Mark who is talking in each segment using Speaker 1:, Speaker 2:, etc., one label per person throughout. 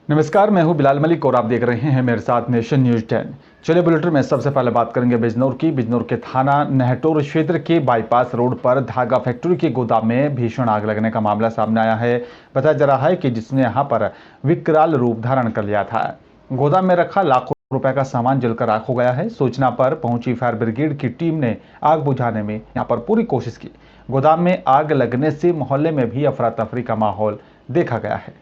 Speaker 1: नमस्कार, मैं हूं बिलाल मलिक और आप देख रहे हैं मेरे साथ नेशन न्यूज 10। चलिए बुलेटिन में सबसे पहले बात करेंगे बिजनौर की। बिजनौर के थाना नहटोर क्षेत्र के बाईपास रोड पर धागा फैक्ट्री के गोदाम में भीषण आग लगने का मामला सामने आया है। बताया जा रहा है कि जिसने यहां पर विकराल रूप धारण कर लिया था। गोदाम में रखा लाखों रुपए का सामान जलकर राख हो गया है। सूचना पर पहुंची फायर ब्रिगेड की टीम ने आग बुझाने में यहां पर पूरी कोशिश की। गोदाम में आग लगने से मोहल्ले में भी अफरा तफरी का माहौल देखा गया है।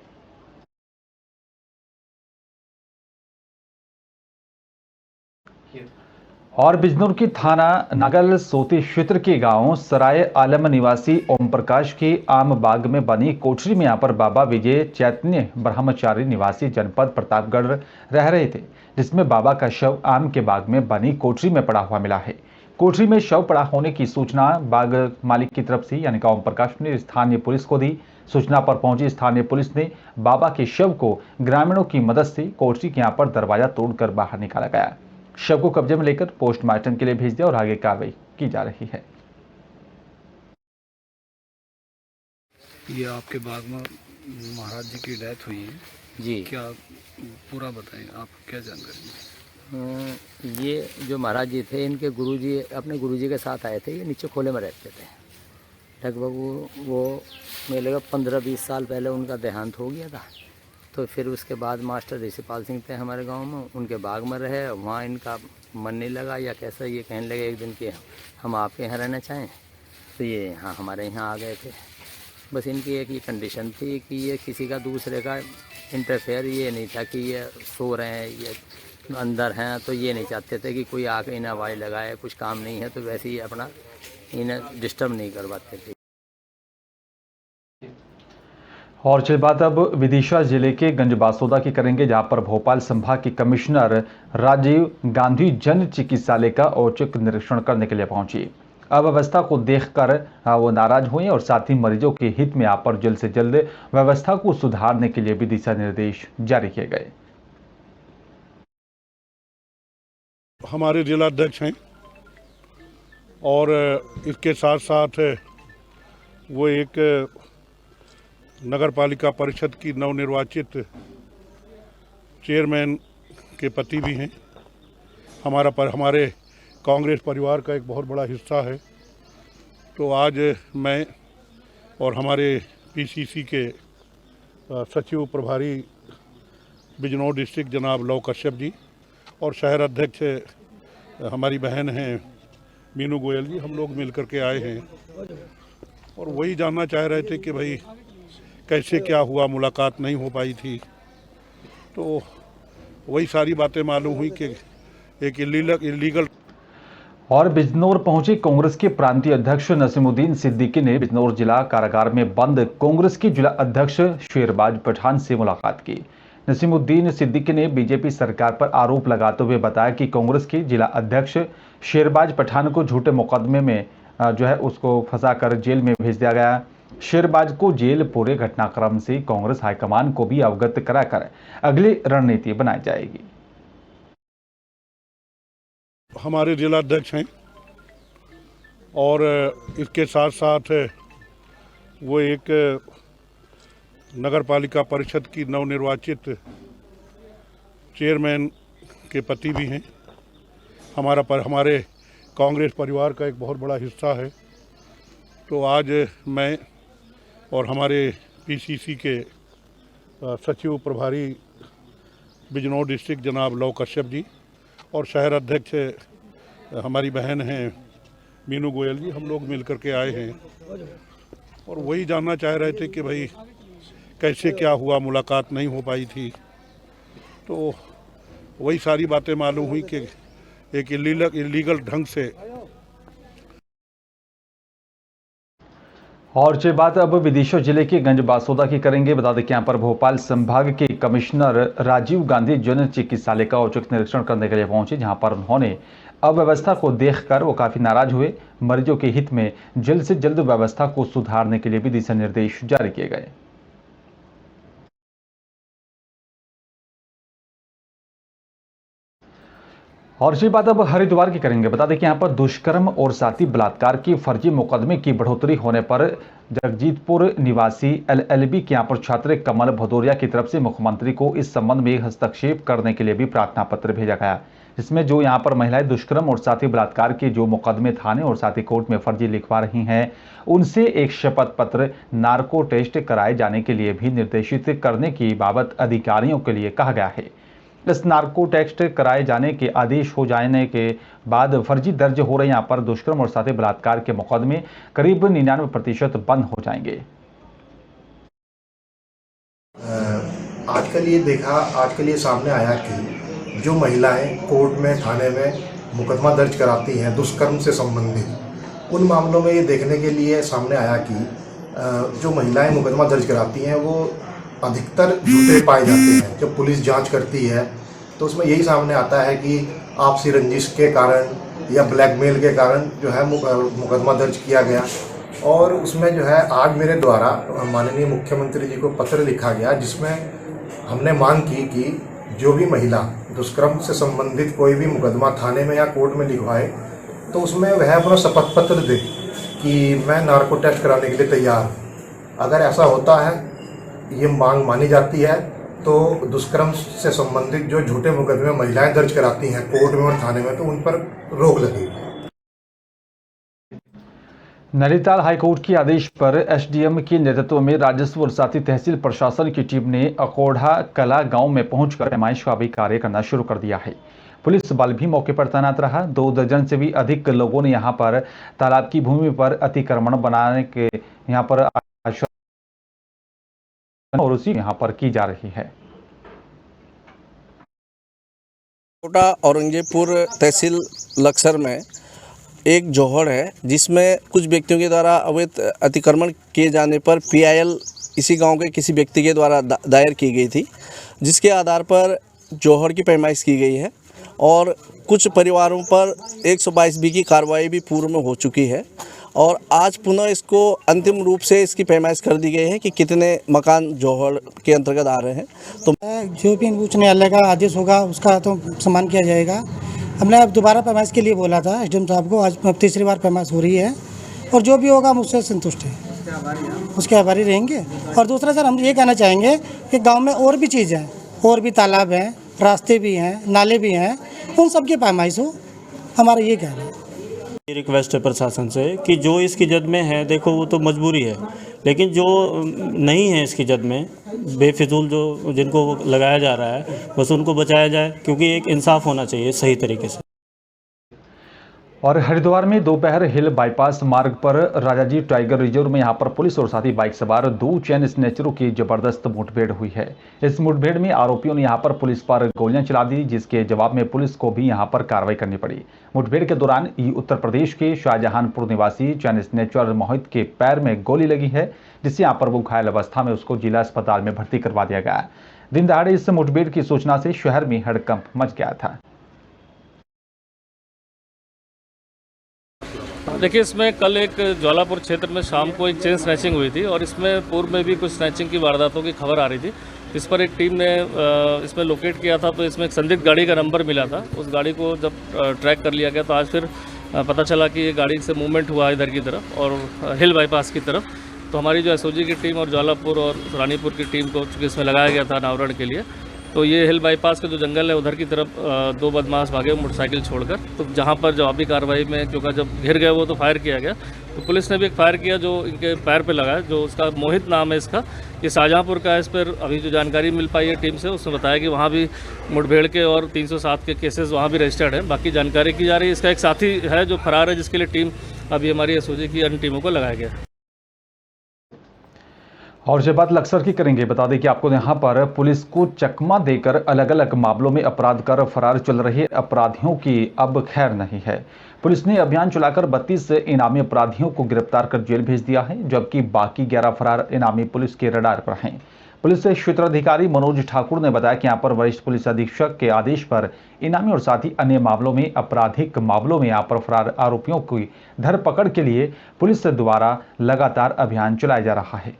Speaker 1: और बिजनौर की थाना नागल सोती क्षेत्र के गांव सराय आलम निवासी ओम प्रकाश की आम बाग में बनी कोठरी में यहां पर बाबा विजय चैतन्य ब्रह्मचारी निवासी जनपद प्रतापगढ़ रह रहे थे, जिसमें बाबा का शव आम के बाग में बनी कोठरी में पड़ा हुआ मिला है। कोठरी में शव पड़ा होने की सूचना बाग मालिक की तरफ से यानी कि ओम प्रकाश ने स्थानीय पुलिस को दी। सूचना पर पहुंची स्थानीय पुलिस ने बाबा के शव को ग्रामीणों की मदद से कोठरी के यहां पर दरवाजा तोड़कर बाहर निकाला गया। शव को कब्जे में लेकर पोस्टमार्टम के लिए भेज दिया और आगे कार्रवाई की जा रही है।
Speaker 2: ये आपके बाग में महाराज जी की डेथ हुई है
Speaker 3: जी।
Speaker 2: क्या? पूरा बताएं, आप क्या जानकारी?
Speaker 3: ये जो महाराज जी थे, इनके गुरुजी अपने गुरुजी के साथ आए थे। ये नीचे खोले में रहते थे। लगभग वो मेरे लगा 15-20 साल पहले उनका देहांत हो गया था। तो फिर उसके बाद मास्टर ऋषिपाल सिंह थे हमारे गांव में, उनके बाग में रहे। वहाँ इनका मन नहीं लगा या कैसा, ये कहने लगे एक दिन कि हम आपके यहाँ रहना चाहें। तो ये यहाँ हमारे यहाँ आ गए थे। बस इनकी एक ये कंडीशन थी कि ये किसी का दूसरे का इंटरफेयर ये नहीं था कि ये सो रहे हैं, ये अंदर हैं, तो ये नहीं चाहते थे कि कोई आके इन्हें आवाज़ लगाए। कुछ काम नहीं है तो वैसे ही अपना इन्हें डिस्टर्ब नहीं करवाते थे।
Speaker 1: और चलिए बात अब विदिशा जिले के गंजबासौदा की करेंगे, जहां पर भोपाल संभाग के कमिश्नर राजीव गांधी जन चिकित्सालय का औचक निरीक्षण करने के लिए पहुंची। अव्यवस्था को देखकर वो नाराज हुए और साथ ही मरीजों के हित में आप पर जल्द से जल्द व्यवस्था को सुधारने के लिए भी दिशा निर्देश जारी किए गए।
Speaker 4: हमारे जिला अध्यक्ष हैं और इसके साथ साथ वो एक नगर पालिका परिषद की नवनिर्वाचित चेयरमैन के पति भी हैं। हमारे कांग्रेस परिवार का एक बहुत बड़ा हिस्सा है। तो आज मैं और हमारे पीसीसी के सचिव प्रभारी बिजनौर डिस्ट्रिक्ट जनाब लव कश्यप जी और शहर अध्यक्ष हमारी बहन हैं मीनू गोयल जी, हम लोग मिल कर के आए हैं और वही जानना चाह रहे थे कि भाई कैसे क्या हुआ, मुलाकात नहीं हो पाई थी। तो वही सारी बातें मालूम हुई कि एक इलीगल।
Speaker 1: और बिजनौर पहुंचे कांग्रेस के प्रांतीय अध्यक्ष नसीमुद्दीन सिद्दीकी ने बिजनौर जिला कारागार में बंद कांग्रेस के जिला अध्यक्ष शेरबाज पठान से मुलाकात की। नसीमुद्दीन सिद्दीकी ने बीजेपी सरकार पर आरोप लगाते हुए बताया कि कांग्रेस के जिला अध्यक्ष शेरबाज पठान को झूठे मुकदमे में उसको फंसाकर जेल में भेज दिया गया। शेरबाज को जेल पूरे घटनाक्रम से कांग्रेस हाईकमान को भी अवगत कराकर अगली रणनीति बनाई जाएगी।
Speaker 4: हमारे जिला अध्यक्ष हैं और इसके साथ साथ वो एक नगर पालिका परिषद की नवनिर्वाचित चेयरमैन के पति भी हैं। हमारे कांग्रेस परिवार का एक बहुत बड़ा हिस्सा है। तो आज मैं और हमारे पीसीसी के सचिव प्रभारी बिजनौर डिस्ट्रिक्ट जनाब लव कश्यप जी और शहर अध्यक्ष हमारी बहन हैं मीनू गोयल जी, हम लोग मिल कर के आए हैं और वही जानना चाह रहे थे कि भाई कैसे क्या हुआ, मुलाकात नहीं हो पाई थी। तो वही सारी बातें मालूम हुई कि एक इलीगल ढंग से।
Speaker 1: और चलिए बात अब विदिशा जिले के गंजबासौदा की करेंगे। बता दें कि यहाँ पर भोपाल संभाग के कमिश्नर राजीव गांधी जन चिकित्सालय का औचक निरीक्षण करने के लिए पहुंचे, जहां पर उन्होंने अव्यवस्था को देखकर वो काफी नाराज हुए। मरीजों के हित में जल्द से जल्द व्यवस्था को सुधारने के लिए भी दिशा निर्देश जारी किए गए। और इसी बात अब हरिद्वार की करेंगे। बता दें कि यहाँ पर दुष्कर्म और साथी बलात्कार की फर्जी मुकदमे की बढ़ोतरी होने पर जगजीतपुर निवासी एलएलबी के यहाँ पर छात्र कमल भदौरिया की तरफ से मुख्यमंत्री को इस संबंध में हस्तक्षेप करने के लिए भी प्रार्थना पत्र भेजा गया। इसमें जो यहाँ पर महिलाएं दुष्कर्म और साथी बलात्कार के जो मुकदमे थाने और साथी कोर्ट में फर्जी लिखवा रही हैं, उनसे एक शपथ पत्र नार्को टेस्ट कराए जाने के लिए भी निर्देशित करने की बाबत अधिकारियों के लिए कहा गया है। इस नार्को टेस्ट कराए जाने के आदेश हो जाने के बाद फर्जी दर्ज हो रहे यहाँ पर दुष्कर्म और साथी बलात्कार के मुकदमे करीब 99% बंद हो जाएंगे।
Speaker 5: आजकल ये सामने आया कि जो महिलाएं कोर्ट में थाने में मुकदमा दर्ज कराती हैं दुष्कर्म से संबंधित, उन मामलों में ये देखने के लिए सामने आया कि जो महिलाएं मुकदमा दर्ज कराती हैं वो अधिकतर झूठे पाए जाते हैं। जब पुलिस जांच करती है तो उसमें यही सामने आता है कि आपसी रंजिश के कारण या ब्लैकमेल के कारण जो है मुकदमा दर्ज किया गया। और उसमें जो है आज मेरे द्वारा माननीय मुख्यमंत्री जी को पत्र लिखा गया, जिसमें हमने मांग की कि जो भी महिला दुष्कर्म से संबंधित कोई भी मुकदमा थाने में या कोर्ट में लिखवाए तो उसमें वह अपना शपथ पत्र दे कि मैं नार्को टेस्ट कराने के लिए तैयार। अगर ऐसा होता है, ये मांग मानी जाती है, तो दुष्कर्म से संबंधित जो झूठे मुकदमे महिलाएं दर्ज कराती हैं कोर्ट में और थाने में, तो उन पर रोक लगेगी।
Speaker 1: नैनीताल हाईकोर्ट के आदेश पर एसडीएम के नेतृत्व में राजस्व और साथी तहसील प्रशासन की टीम ने अकोढ़ा कला गांव में पहुंचकर पैमाइश का भी कार्य करना शुरू कर दिया है। पुलिस बल भी मौके पर तैनात रहा। 2 दर्जन से भी अधिक लोगों ने यहां पर तालाब की भूमि पर अतिक्रमण बनाने के यहां पर और उसी यहाँ पर की जा रही है।
Speaker 6: कोटा औरंगजेबपुर तहसील लक्सर में एक जोहड़ है, जिसमें कुछ व्यक्तियों के द्वारा अवैध अतिक्रमण किए जाने पर पीआईएल इसी गांव के किसी व्यक्ति के द्वारा दायर की गई थी, जिसके आधार पर जोहड़ की पैमाइश की गई है और कुछ परिवारों पर 122B की कार्रवाई भी पूर्व में हो चुकी है। और आज पुनः इसको अंतिम रूप से इसकी पैमाइश कर दी गई है कि कितने मकान जोहड़ के अंतर्गत आ रहे हैं। तो
Speaker 7: जो भी उच्च न्यायालय का आदेश होगा उसका तो सम्मान किया जाएगा। हमने अब दोबारा पैमाइश के लिए बोला था एसडीएम साहब को, आज तीसरी बार पैमाइश हो रही है और जो भी होगा मुझसे संतुष्ट है, उसके आभारी रहेंगे। और दूसरा सर, हम ये कहना चाहेंगे कि गाँव में और भी चीज़ हैं, और भी तालाब हैं, रास्ते भी हैं, नाले भी हैं, उन सब की पैमाइश हो, हमारा ये कहना है।
Speaker 8: रिक्वेस्ट है प्रशासन से कि जो इसकी जद में है, देखो वो तो मजबूरी है, लेकिन जो नहीं है इसकी जद में, बेफिजूल जो जिनको लगाया जा रहा है, बस उनको बचाया जाए, क्योंकि एक इंसाफ होना चाहिए सही तरीके से।
Speaker 1: और हरिद्वार में दोपहर हिल बाईपास मार्ग पर राजाजी टाइगर रिजर्व में यहां पर पुलिस और साथी बाइक सवार 2 चेन स्नेचरों की जबरदस्त मुठभेड़ हुई है। इस मुठभेड़ में आरोपियों ने यहां पर पुलिस पर गोलियां चला दी, जिसके जवाब में पुलिस को भी यहां पर कार्रवाई करनी पड़ी। मुठभेड़ के दौरान उत्तर प्रदेश के शाहजहानपुर निवासी चेन स्नेचर मोहित के पैर में गोली लगी है, जिससे यहां पर वो घायल अवस्था में उसको जिला अस्पताल में भर्ती करवा दिया गया। दिन दहाड़े इस मुठभेड़ की सूचना से शहर में हड़कंप मच गया था।
Speaker 9: देखिए, इसमें कल एक ज्वालापुर क्षेत्र में शाम को एक चेन स्नैचिंग हुई थी और इसमें पूर्व में भी कुछ स्नैचिंग की वारदातों की खबर आ रही थी। इस पर एक टीम ने इसमें लोकेट किया था, तो इसमें एक संदिग्ध गाड़ी का नंबर मिला था। उस गाड़ी को जब ट्रैक कर लिया गया तो आज फिर पता चला कि ये गाड़ी से मूवमेंट हुआ इधर की तरफ और हिल बाईपास की तरफ। तो हमारी जो एसओजी की टीम और ज्वालापुर और रानीपुर की टीम को चूँकि इसमें लगाया गया था अनावरण के लिए, तो ये हिल बाईपास के जो जंगल है उधर की तरफ 2 बदमाश भागे मोटरसाइकिल छोड़कर। तो जहाँ पर जवाबी कार्रवाई में क्योंकि जब घिर गए वो तो फायर किया गया, तो पुलिस ने भी एक फायर किया जो इनके पैर पे लगा है, जो उसका मोहित नाम है इसका, ये शाहजहाँपुर का है। इस पर अभी जो जानकारी मिल पाई है टीम से, उसने बताया कि वहाँ भी मुठभेड़ के और 307 के केसेस वहाँ भी रजिस्टर्ड हैं। बाकी जानकारी की जा रही है। इसका एक साथी है जो फरार है, जिसके लिए टीम अभी हमारी एसओजी की अन्य टीमों को लगाया गया।
Speaker 1: और जब बात लक्सर की करेंगे, बता दें कि आपको यहां पर पुलिस को चकमा देकर अलग अलग मामलों में अपराध कर फरार चल रहे अपराधियों की अब खैर नहीं है। पुलिस ने अभियान चलाकर 32 इनामी अपराधियों को गिरफ्तार कर जेल भेज दिया है, जबकि बाकी 11 फरार इनामी पुलिस के रडार पर हैं। पुलिस क्षेत्राधिकारी मनोज ठाकुर ने बताया कि यहां पर वरिष्ठ पुलिस अधीक्षक के आदेश पर इनामी और साथ ही अन्य मामलों में आपराधिक मामलों में यहां पर फरार आरोपियों की धरपकड़ के लिए पुलिस द्वारा लगातार अभियान चलाया जा रहा है।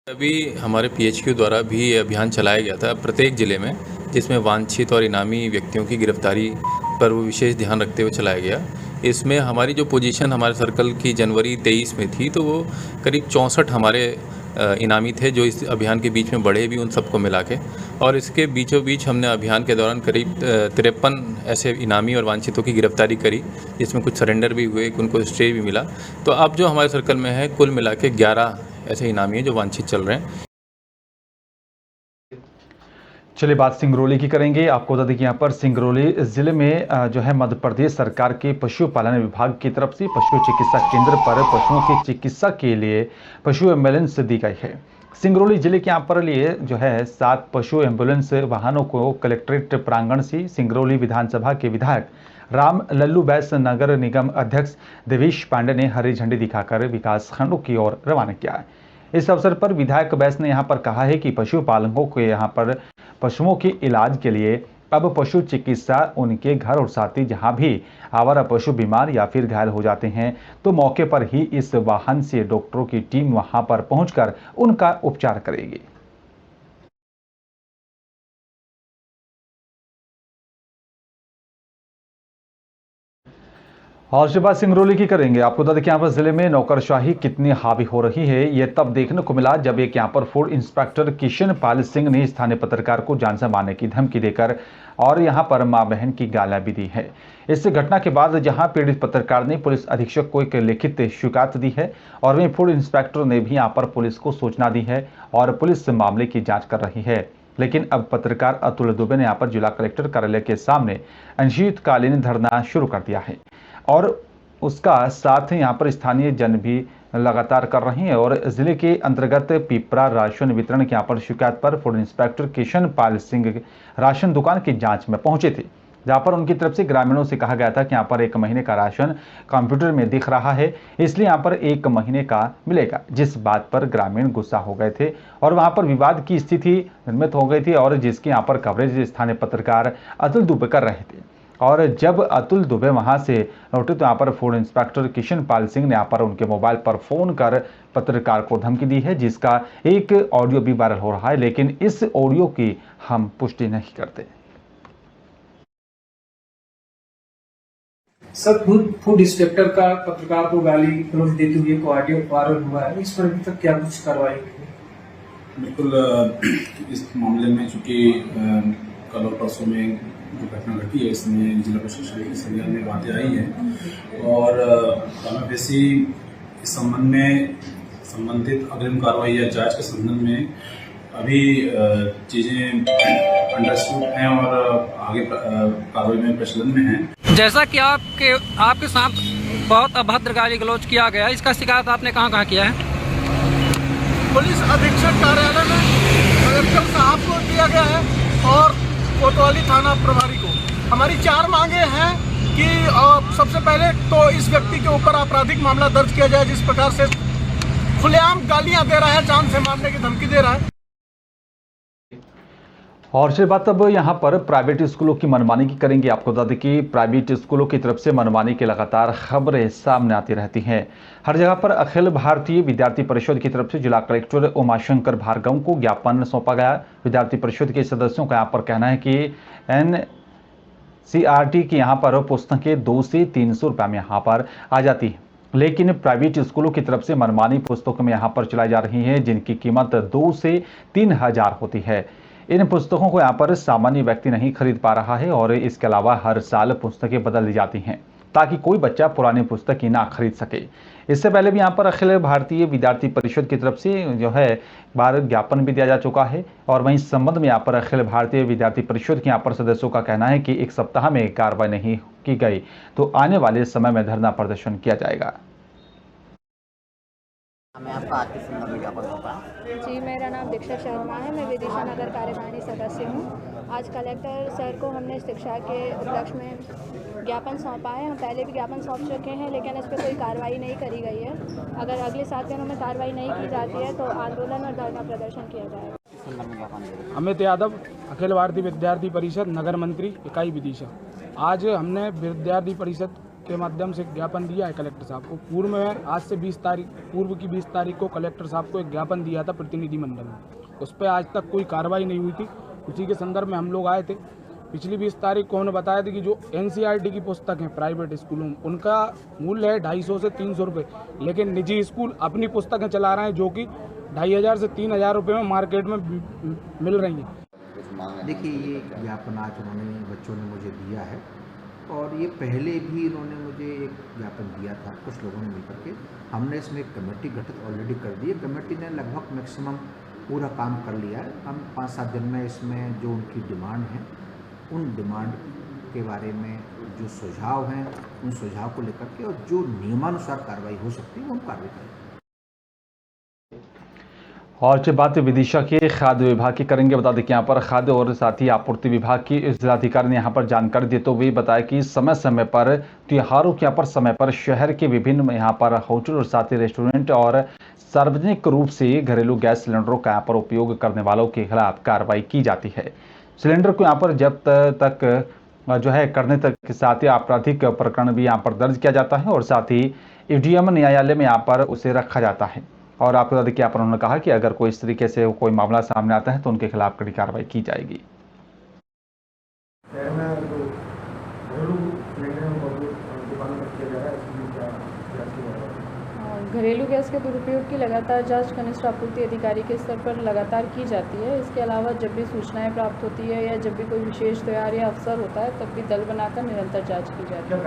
Speaker 10: अभी हमारे पीएचक्यू द्वारा भी ये अभियान चलाया गया था प्रत्येक ज़िले में, जिसमें वांछित और इनामी व्यक्तियों की गिरफ्तारी पर वो विशेष ध्यान रखते हुए चलाया गया। इसमें हमारी जो पोजीशन हमारे सर्कल की जनवरी 23 में थी, तो वो करीब 64 हमारे इनामी थे जो इस अभियान के बीच में बढ़े भी, उन सबको मिला के। और इसके बीचों बीच हमने अभियान के दौरान करीब 53 ऐसे इनामी और वांछितों की गिरफ्तारी करी, जिसमें कुछ सरेंडर भी हुए, उनको स्टे भी मिला। तो अब जो हमारे सर्कल में है, कुल मिला के 11 ऐसे इनामी हैं जो वांछित चल रहे हैं।
Speaker 1: चलिए बात सिंगरौली की करेंगे। आपको बता दें कि यहाँ पर सिंगरौली जिले में जो है मध्य प्रदेश सरकार के पशुपालन विभाग की तरफ से पशु चिकित्सा केंद्र पर पशुओं की चिकित्सा के लिए पशु एम्बुलेंस दी गई है। सिंगरौली जिले के यहाँ पर लिए जो है 7 पशु एम्बुलेंस वाहनों को कलेक्ट्रेट प्रांगण से सिंगरौली विधानसभा के विधायक राम लल्लू बैस, नगर निगम अध्यक्ष देवेश पांडे ने हरी झंडी दिखाकर विकास खंडों की ओर रवाना किया। इस अवसर पर विधायक बैस ने यहाँ पर कहा है कि पशुपालकों को यहाँ पर पशुओं के इलाज के लिए अब पशु चिकित्सा उनके घर और साथ ही जहाँ भी आवारा पशु बीमार या फिर घायल हो जाते हैं तो मौके पर ही इस वाहन से डॉक्टरों की टीम वहां पर पहुंचकर उनका उपचार करेगी। और जब बात सिंगरौली की करेंगे, आपको बता दें कि यहाँ पर जिले में नौकरशाही कितनी हावी हो रही है ये तब देखने को मिला जब एक यहाँ पर फूड इंस्पेक्टर किशन पाल सिंह ने स्थानीय पत्रकार को जान से मारने की धमकी देकर और यहाँ पर मां बहन की गालियां भी दी है। इस घटना के बाद जहां पीड़ित पत्रकार ने पुलिस अधीक्षक को एक लिखित शिकायत दी है और वहीं फूड इंस्पेक्टर ने भी यहाँ पर पुलिस को सूचना दी है और पुलिस मामले की जाँच कर रही है। लेकिन अब पत्रकार अतुल दुबे ने यहाँ पर जिला कलेक्टर कार्यालय के सामने अनिश्चितकालीन धरना शुरू कर दिया है और उसका साथ ही यहाँ पर स्थानीय जन भी लगातार कर रहे हैं। और जिले के अंतर्गत पिपरा राशन वितरण के यहाँ पर शिकायत पर food inspector Kishan Pal Singh ration दुकान की जांच में पहुंचे थे, जहां पर उनकी तरफ से ग्रामीणों से कहा गया था कि यहाँ पर 1 महीने का राशन कंप्यूटर में दिख रहा है, इसलिए यहाँ पर 1 महीने का मिलेगा। जिस बात पर ग्रामीण गुस्सा हो गए थे और वहां पर विवाद की स्थिति निर्मित हो गई थी और जिसकी यहाँ पर कवरेज स्थानीय पत्रकार अतुल दुबे कर रहे थे। और जब अतुल दुबे वहां से लौटे तो यहाँ पर फूड इंस्पेक्टर किशन पाल सिंह ने यहाँ पर उनके मोबाइल पर फोन कर पत्रकार को धमकी दी है, जिसका एक ऑडियो भी वायरल हो रहा है, लेकिन इस ऑडियो की हम पुष्टि नहीं करते।
Speaker 11: सर, फूड इंस्पेक्टर का पत्रकार को गाली गलौज देते हुए एक ऑडियो वायरल हुआ है, इस पर अभी तक क्या कुछ कार्रवाई हुई?
Speaker 12: बिल्कुल, इस मामले में चूंकि कल और परसों में जो घटना घटी है इसमें जिला प्रशासन के संज्ञान में बातें आई हैं और वैसे इस संबंध में संबंधित अग्रिम कार्रवाई या जांच के संबंध में अभी चीजें अंडरस्टूड हैं और आगे कार्रवाई में प्रचलन में हैं।
Speaker 13: जैसा कि आपके साथ बहुत अभद्र गाली गलौज किया गया, इसका शिकायत आपने कहाँ किया है?
Speaker 14: पुलिस अधीक्षक कार्यालय में कलेक्टर साहब को दिया गया है और कोतवाली थाना प्रभारी को। हमारी 4 मांगे हैं कि सबसे पहले तो इस व्यक्ति के ऊपर आपराधिक मामला दर्ज किया जाए, जिस प्रकार से खुलेआम गालियां दे रहा है, जान से मारने की धमकी दे रहा है।
Speaker 1: और चलिए बात अब यहाँ पर प्राइवेट स्कूलों की मनमानी की करेंगे। आपको बता दें कि प्राइवेट स्कूलों की तरफ से मनमानी की लगातार खबरें सामने आती रहती हैं। हर जगह पर अखिल भारतीय विद्यार्थी परिषद की तरफ से जिला कलेक्टर उमाशंकर भार्गव को ज्ञापन सौंपा गया। विद्यार्थी परिषद के सदस्यों का यहाँ पर कहना है कि NCERT की यहाँ पर पुस्तकें 200 से 300 रुपये में यहाँ पर आ जाती है, लेकिन प्राइवेट स्कूलों की तरफ से मनमानी पुस्तकों में यहाँ पर चलाई जा रही हैं, जिनकी कीमत 2 से 3 हज़ार होती है। इन पुस्तकों को यहाँ पर सामान्य व्यक्ति नहीं खरीद पा रहा है और इसके अलावा हर साल पुस्तकें बदल दी जाती हैं ताकि कोई बच्चा पुरानी पुस्तक ही ना खरीद सके। इससे पहले भी यहाँ पर अखिल भारतीय विद्यार्थी परिषद की तरफ से जो है बार ज्ञापन भी दिया जा चुका है और वहीं संबंध में यहाँ पर अखिल भारतीय विद्यार्थी परिषद के यहाँ पर सदस्यों का कहना है कि 1 सप्ताह में कार्रवाई नहीं की गई तो आने वाले समय में धरना प्रदर्शन किया जाएगा।
Speaker 15: जी, मेरा नाम दीक्षा शर्मा है, मैं विदिशा नगर कार्यकारिणी सदस्य हूँ। आज कलेक्टर सर को हमने शिक्षा के उपलक्ष्य में ज्ञापन सौंपा है। हम पहले भी ज्ञापन सौंप चुके हैं, लेकिन इस पर कोई कार्रवाई नहीं करी गई है। अगर अगले 7 दिनों में कार्रवाई नहीं की जाती है तो आंदोलन और धरना प्रदर्शन किया जाएगा।
Speaker 11: अमित यादव, अखिल भारतीय विद्यार्थी परिषद, नगर मंत्री, इकाई विदिशा। आज हमने विद्यार्थी परिषद के माध्यम से ज्ञापन दिया है कलेक्टर साहब को। पूर्व में आज से 20 तारीख को कलेक्टर साहब को एक ज्ञापन दिया था प्रतिनिधि मंडल में, उस पर आज तक कोई कार्रवाई नहीं हुई थी। उसी के संदर्भ में हम लोग आए थे। पिछली 20 तारीख को उन्होंने बताया था कि जो NCERT की पुस्तक हैं प्राइवेट स्कूलों में, उनका मूल्य है 250 से 300 रुपये, लेकिन निजी स्कूल अपनी पुस्तकें चला रहे हैं जो कि 2500 से 3000 रुपये में मार्केट में मिल रही हैं।
Speaker 16: देखिए, ये ज्ञापन आज उन्होंने बच्चों ने मुझे दिया है और ये पहले भी इन्होंने मुझे एक ज्ञापन दिया था कुछ लोगों ने मिलकर के। हमने इसमें एक कमेटी गठित ऑलरेडी कर दी है। कमेटी ने लगभग मैक्सिमम पूरा काम कर लिया है। हम 5-7 दिन में इसमें जो उनकी डिमांड है, उन डिमांड के बारे में जो सुझाव हैं, उन सुझाव को लेकर के और जो नियमानुसार कार्रवाई हो सकती है, वो हम कार्रवाई करेंगे।
Speaker 1: और जो बात विदिशा के खाद्य विभाग की करेंगे, बता दें कि यहाँ पर खाद्य और साथ ही आपूर्ति विभाग की जिलाधिकारी ने यहाँ पर जानकारी देते हुए बताया कि समय समय पर त्योहारों के यहाँ पर समय पर शहर के विभिन्न यहाँ पर होटल और साथ ही रेस्टोरेंट और सार्वजनिक रूप से घरेलू गैस सिलेंडरों का यहाँ पर उपयोग करने वालों के खिलाफ कार्रवाई की जाती है। सिलेंडर को यहाँ पर जब्त तक जो है करने तक के साथ ही आपराधिक प्रकरण भी यहाँ पर दर्ज किया जाता है और साथ ही एडीएम न्यायालय में यहाँ पर उसे रखा जाता है। और आपको बता दें कि यहाँ पर उन्होंने कहा कि अगर कोई इस तरीके से कोई मामला सामने आता है तो उनके खिलाफ कड़ी कार्रवाई की जाएगी।
Speaker 15: घरेलू गैस के दुरुपयोग की लगातार जांच कनिष्ठ आपूर्ति अधिकारी के स्तर पर लगातार की जाती है। इसके अलावा जब भी सूचनाएं प्राप्त होती है या जब भी कोई विशेष त्योहार या अवसर होता है तब भी दल बनाकर निरंतर जांच की जाती है।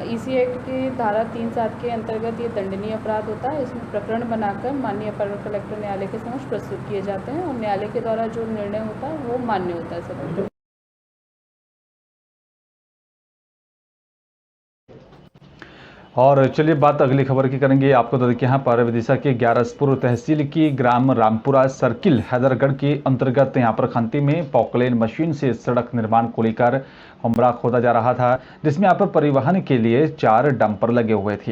Speaker 15: EC एक्ट की धारा 3(7) के अंतर्गत ये दंडनीय अपराध होता है। इसमें प्रकरण बनाकर माननीय अपर कलेक्टर न्यायालय के समक्ष प्रस्तुत किए जाते हैं और न्यायालय के द्वारा जो निर्णय होता है वो मान्य होता है सभी।
Speaker 1: और चलिए बात अगली खबर की करेंगे। आपको बता दें कि यहाँ पर विदिशा के ग्यारसपुर तहसील की ग्राम रामपुरा सर्किल हैदरगढ़ के अंतर्गत यहाँ पर खंती में पॉकलेन मशीन से सड़क निर्माण को लेकर हमरा खोदा जा रहा था, जिसमें यहाँ पर परिवहन के लिए 4 डंपर लगे हुए थे।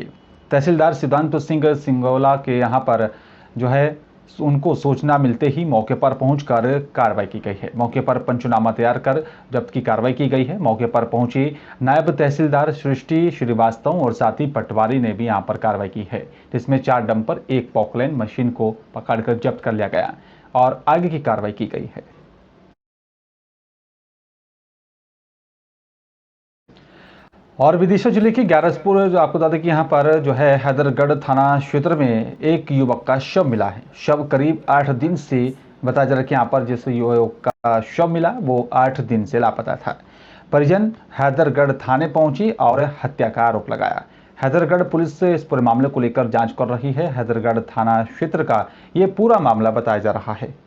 Speaker 1: तहसीलदार सिद्धांत सिंह सिंगोला के यहाँ पर जो है उनको सूचना मिलते ही मौके पर पहुंचकर कार्रवाई की गई है। मौके पर पंचनामा तैयार कर जब्त की कार्रवाई की गई है। मौके पर पहुंची नायब तहसीलदार सृष्टि श्रीवास्तव और साथी पटवारी ने भी यहां पर कार्रवाई की है, जिसमें 4 डंपर 1 पॉकलेन मशीन को पकड़कर जब्त कर लिया गया और आगे की कार्रवाई की गई है। और विदिशा जिले के ग्यारसपुर आपको बता दें कि यहाँ पर जो है हैदरगढ़ थाना क्षेत्र में एक युवक का शव मिला है। शव करीब 8 दिन से बताया जा रहा है कि यहाँ पर जिस युवक का शव मिला वो 8 दिन से लापता था। परिजन हैदरगढ़ थाने पहुंची और हत्या का आरोप लगाया। हैदरगढ़ पुलिस से इस पूरे मामले को लेकर जांच कर रही है। हैदरगढ़ थाना क्षेत्र का ये पूरा मामला बताया जा रहा है।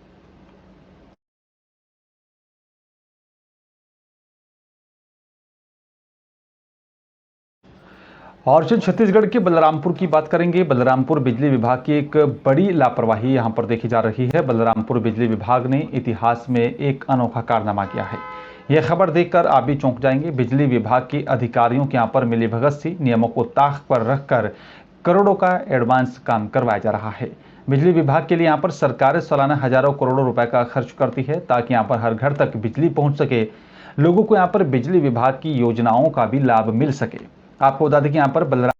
Speaker 1: और छत्तीसगढ़ के बलरामपुर की बात करेंगे। बलरामपुर बिजली विभाग की एक बड़ी लापरवाही यहां पर देखी जा रही है। बलरामपुर बिजली विभाग ने इतिहास में एक अनोखा कारनामा किया है। यह खबर देखकर आप भी चौंक जाएंगे। बिजली विभाग के अधिकारियों के यहां पर मिलीभगत से नियमों को ताक पर रखकर करोड़ों का एडवांस काम करवाया जा रहा है। बिजली विभाग के लिए यहाँ पर सरकार सालाना हजारों करोड़ों रुपए का खर्च करती है ताकि यहाँ पर हर घर तक बिजली पहुंच सके, लोगों को यहाँ पर बिजली विभाग की योजनाओं का भी लाभ मिल सके। आपको बता दें कि यहाँ पर बलराम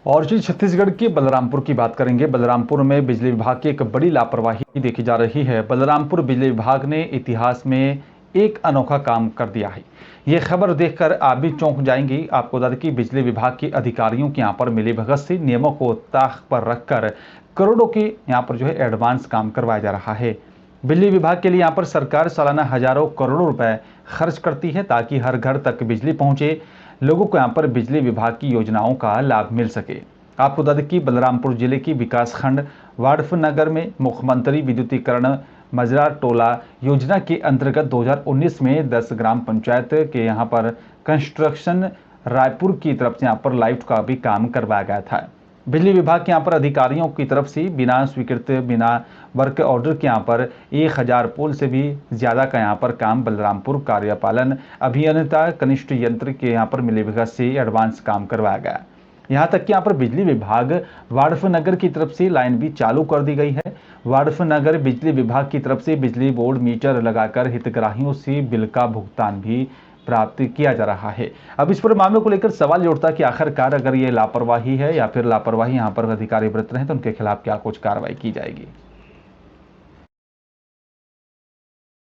Speaker 1: और जी छत्तीसगढ़ के बलरामपुर की बात करेंगे। बलरामपुर में बिजली विभाग की एक बड़ी लापरवाही देखी जा रही है। बलरामपुर बिजली विभाग ने इतिहास में एक अनोखा काम कर दिया है। ये खबर देखकर आप भी चौंक जाएंगी। आपको बता दें कि बिजली विभाग के अधिकारियों के यहाँ पर मिलीभगत से नियमों को ताक पर रखकर करोड़ों के यहाँ पर जो है एडवांस काम करवाया जा रहा है। बिजली विभाग के लिए यहाँ पर सरकार सालाना हजारों करोड़ों रुपए खर्च करती है ताकि हर घर तक बिजली पहुंचे, लोगों को यहाँ पर बिजली विभाग की योजनाओं का लाभ मिल सके। आपको बता दें कि बलरामपुर जिले की विकासखंड वाड़फनगर में मुख्यमंत्री विद्युतीकरण मजरा टोला योजना के अंतर्गत 2019 में 10 ग्राम पंचायत के यहाँ पर कंस्ट्रक्शन रायपुर की तरफ से यहाँ पर लाइट का भी काम करवाया गया था। बिजली विभाग के यहाँ पर अधिकारियों की तरफ से बिना स्वीकृत बिना वर्क ऑर्डर के यहाँ पर 1000 पोल से भी ज़्यादा का यहाँ पर काम बलरामपुर कार्यपालन अभियंता कनिष्ठ यंत्र के यहाँ पर मिलीभगत से एडवांस काम करवाया गया। यहाँ तक कि यहाँ पर बिजली विभाग वाड़फनगर की तरफ से लाइन भी चालू कर दी गई है। वाड़फनगर बिजली विभाग की तरफ से बिजली बोर्ड मीटर लगाकर हितग्राहियों से बिल का भुगतान भी प्राप्त किया जा रहा है। अब इस पूरे मामले को लेकर सवाल ये उठता है कि आखिरकार अगर ये लापरवाही है या फिर लापरवाही यहाँ पर अधिकारी बरत रहे हैं तो उनके खिलाफ क्या कुछ कार्रवाई की जाएगी।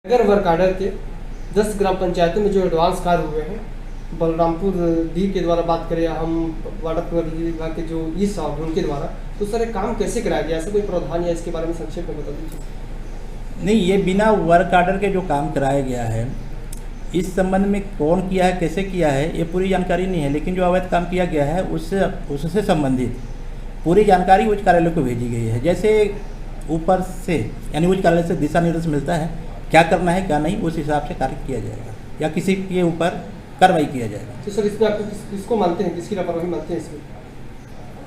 Speaker 14: नगर वर्क आर्डर के 10 ग्राम पंचायतों में जो एडवांस कार्य हुए हैं, बलरामपुर डी के द्वारा बात करें या हम वाड़फनगर बिजली विभाग के जो ई साहब उनके द्वारा, तो सर काम कैसे कराया गया, ऐसा कोई प्रावधान या इसके बारे में संक्षेप में बता दीजिए।
Speaker 17: नहीं, ये बिना वर्क आर्डर के जो काम कराया गया है, इस संबंध में कौन किया है, कैसे किया है, ये पूरी जानकारी नहीं है। लेकिन जो अवैध काम किया गया है उससे संबंधित पूरी जानकारी उच्च कार्यालय को भेजी गई है। जैसे ऊपर से यानी उच्च कार्यालय से दिशा निर्देश मिलता है क्या करना है क्या नहीं, उस हिसाब से कार्य किया जाएगा या किसी के ऊपर कार्रवाई किया जाएगा।
Speaker 14: तो सर इसमें आप किसको मानते हैं, किसकी लापरवाही मानते हैं इसमें?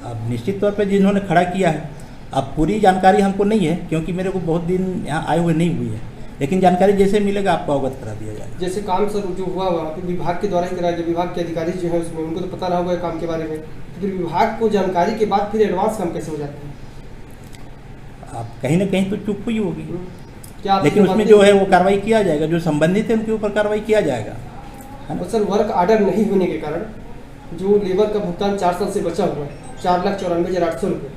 Speaker 17: अब निश्चित तौर पर जिन्होंने खड़ा किया है, अब पूरी जानकारी हमको नहीं है क्योंकि मेरे को बहुत दिन यहाँ आए हुए नहीं हुई है, लेकिन जानकारी जैसे मिलेगा आपको अवगत करा दिया जाएगा।
Speaker 14: जैसे काम सर जो हुआ विभाग के द्वारा ही कराया गया, विभाग के अधिकारी जो है उसमें उनको तो पता रहा होगा काम के बारे में, तो फिर विभाग को जानकारी के बाद फिर एडवांस काम कैसे हो जाता है?
Speaker 17: आप कहीं ना कहीं तो चूक हुई होगी,
Speaker 14: क्या
Speaker 17: लेकिन उसमें जो है वो कार्रवाई किया जाएगा, जो संबंधित है उनके ऊपर कार्रवाई किया जाएगा।
Speaker 14: और सर वर्क आर्डर नहीं होने के कारण जो लेबर का भुगतान 4 साल से बचा हुआ है 4,94,800 रुपये,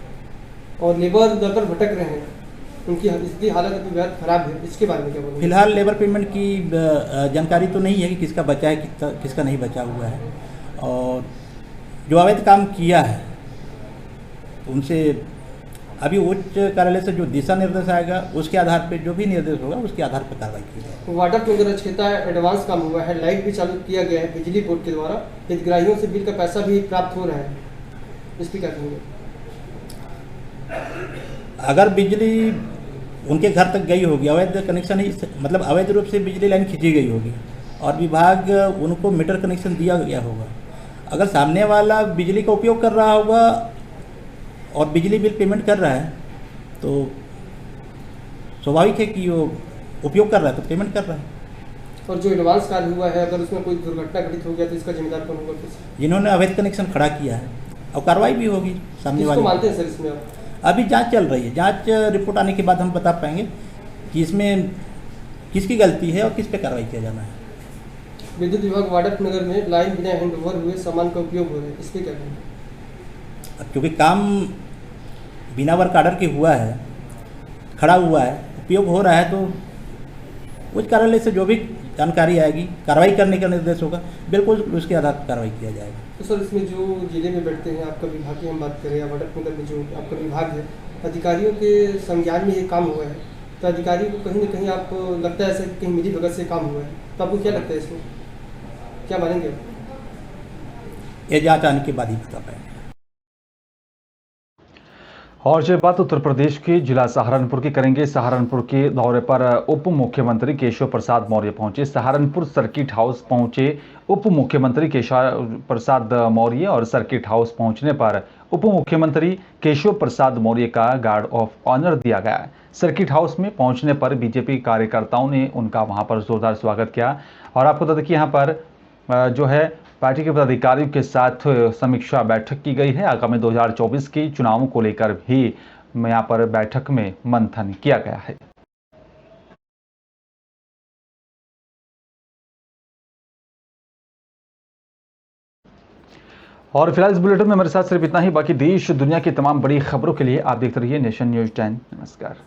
Speaker 14: और लेबर दर पर भटक रहे हैं, उनकी स्थिति हालत अभी बेहद खराब है, इसके बारे में क्या बोलूँ?
Speaker 17: फिलहाल लेबर पेमेंट की जानकारी तो नहीं है कि किसका बचा है किसका नहीं बचा हुआ है, और जो अवैध काम किया है उनसे अभी उच्च कार्यालय से जो दिशा निर्देश आएगा उसके आधार पर जो भी निर्देश होगा उसके आधार पर कार्रवाई की जाएगी।
Speaker 14: वाटर प्रोजेक्ट कहता है एडवांस काम हुआ है, लाइट भी चालू किया गया है बिजली बोर्ड के द्वारा, हितग्राहियों से बिल का पैसा भी प्राप्त हो रहा है, इस पर क्या कहेंगे?
Speaker 17: अगर बिजली उनके घर तक गई होगी, अवैध कनेक्शन ही मतलब अवैध रूप से बिजली लाइन खींची गई होगी और विभाग उनको मीटर कनेक्शन दिया गया होगा, अगर सामने वाला बिजली का उपयोग कर रहा होगा और बिजली बिल पेमेंट कर रहा है तो स्वाभाविक है कि वो उपयोग कर रहा है तो पेमेंट कर रहा है।
Speaker 14: और जो एडवांस कार्य हुआ है अगर उसमें कोई दुर्घटना घटित हो गया तो इसका जिम्मेदार कौन होगा?
Speaker 17: जिन्होंने अवैध कनेक्शन खड़ा किया है और कार्रवाई भी होगी सामने वाले।
Speaker 14: मानते हैं सर इसमें आप?
Speaker 17: अभी जांच चल रही है, जांच रिपोर्ट आने के बाद हम बता पाएंगे कि इसमें किसकी गलती है और किस पे कार्रवाई किया जाना है।
Speaker 14: विद्युत विभाग वाड़फनगर में लाइन बिना हैंडओवर हुए सामान का उपयोग हो रहा है, इस पर क्या कहेंगे?
Speaker 17: क्योंकि काम बिना वर्क आर्डर के हुआ है, खड़ा हुआ है, उपयोग हो रहा है, तो उच्च कार्यालय से जो भी जानकारी आएगी कार्रवाई करने का निर्देश होगा, बिल्कुल उसके आधार पर कार्रवाई किया जाएगा।
Speaker 14: तो सर इसमें जो जिले में बैठते हैं आपका विभाग की हम बात करें या वाड़फनगर में जो आपका विभाग है, अधिकारियों के संज्ञान में ये काम हुआ है, तो अधिकारियों को कहीं ना कहीं आप लगता है ऐसा कि कहीं मिली भगत से काम हुआ है, तो आपको क्या लगता है इसमें, क्या मानेंगे आप?
Speaker 17: ये जांच आने के बाद ही बता पाएंगे।
Speaker 1: और जो बात उत्तर प्रदेश के जिला सहारनपुर की करेंगे। सहारनपुर के दौरे पर उप मुख्यमंत्री केशव प्रसाद मौर्य पहुंचे। सहारनपुर सर्किट हाउस पहुंचे उप मुख्यमंत्री केशव प्रसाद मौर्य और सर्किट हाउस पहुंचने पर उप मुख्यमंत्री केशव प्रसाद मौर्य का गार्ड ऑफ ऑनर दिया गया। सर्किट हाउस में पहुंचने पर बीजेपी कार्यकर्ताओं ने उनका वहां पर जोरदार स्वागत किया। और आपको बता दें कि यहाँ पर जो है पार्टी के पदाधिकारियों के साथ समीक्षा बैठक की गई है। आगामी 2024 के चुनावों को लेकर भी यहाँ पर बैठक में मंथन किया गया है। और फिलहाल इस बुलेटिन में हमारे साथ सिर्फ इतना ही। बाकी देश दुनिया की तमाम बड़ी खबरों के लिए आप देखते रहिए नेशन न्यूज़ 10। नमस्कार।